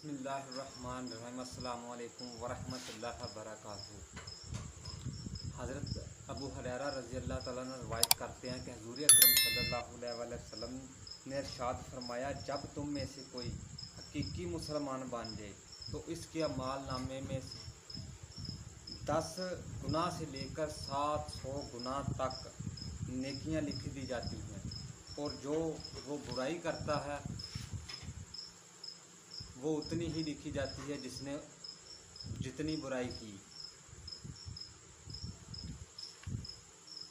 बिस्मिल्लाहिर्रहमानिर्रहीम। अस्सलामु अलैकुम वरहमतुल्लाहि वबरकातुहू। हज़रत अबू हुरैरा रज़ी अल्लाह तआला अन्हु रवायत करते हैं कि हुज़ूर अकरम सल्लल्लाहु अलैहि वसल्लम ने इरशाद फरमाया, जब तुम में से कोई हकीकी मुसलमान बन जाए तो इसके अमाल नामे में 10 गुनाह से लेकर 700 गुनाह तक नेकियां लिखी दी जाती हैं, और जो वो बुराई करता है वो उतनी ही लिखी जाती है जिसने जितनी बुराई की।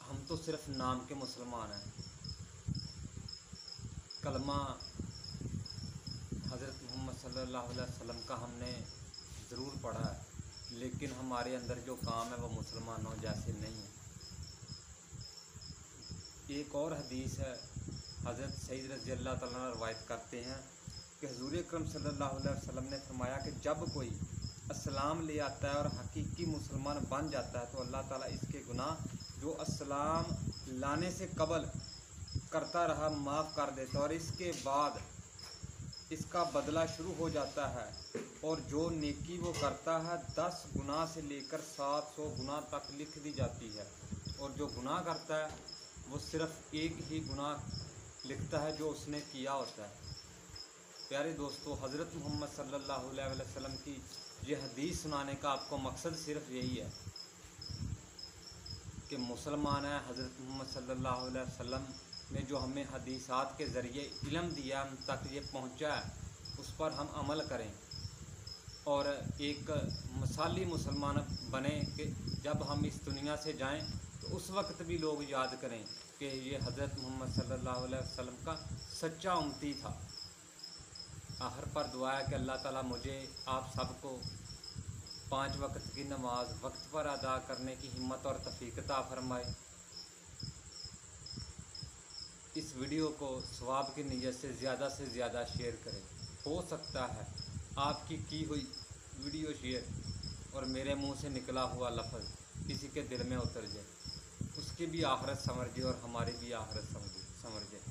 हम तो सिर्फ नाम के मुसलमान हैं। कलमा हज़रत मोहम्मद सल्लल्लाहु अलैहि वसल्लम का हमने ज़रूर पढ़ा है, लेकिन हमारे अंदर जो काम है वो मुसलमानों जैसे नहीं है। एक और हदीस है, हज़रत सईद रज़ी अल्लाह तआला अन्हु रवायत करते हैं कि हुज़ूर अकरम सल्लल्लाहु अलैहि वसल्लम ने फरमाया कि जब कोई अस्सलाम ले आता है और हकीकी मुसलमान बन जाता है तो अल्लाह ताला इसके गुनाह जो अस्सलाम लाने से कबल करता रहा माफ़ कर देता, और इसके बाद इसका बदला शुरू हो जाता है। और जो नेकी वो करता है 10 गुनाह से लेकर 700 गुनाह तक लिख दी जाती है, और जो गुनाह करता है वो सिर्फ़ एक ही गुनाह लिखता है जो उसने किया होता है। प्यारे दोस्तों, हज़रत मोहम्मद सल्लल्लाहु अलैहि वसल्लम की ये हदीस सुनाने का आपको मकसद सिर्फ यही है कि मुसलमान है। हज़रत मोहम्मद सल्लल्लाहु अलैहि वसल्लम ने जो हमें हदीसात के ज़रिए इल्म दिया, हम तक ये पहुँचा है, उस पर हम अमल करें और एक मिसाली मुसलमान बने कि जब हम इस दुनिया से जाएं तो उस वक्त भी लोग याद करें कि ये हज़रत मोहम्मद सल्लल्लाहु अलैहि वसल्लम का सच्चा उम्मती था। आखिर पर दुआ है कि अल्लाह ताला मुझे आप सबको 5 वक्त की नमाज वक्त पर अदा करने की हिम्मत और तौफीक अता फरमाए। इस वीडियो को सवाब की नीयत से ज़्यादा शेयर करें। हो सकता है आपकी की हुई वीडियो शेयर और मेरे मुंह से निकला हुआ लफ्ज़ किसी के दिल में उतर जाए, उसकी भी आखिरत संवर जाए और हमारी भी आखिरत संवर जाए।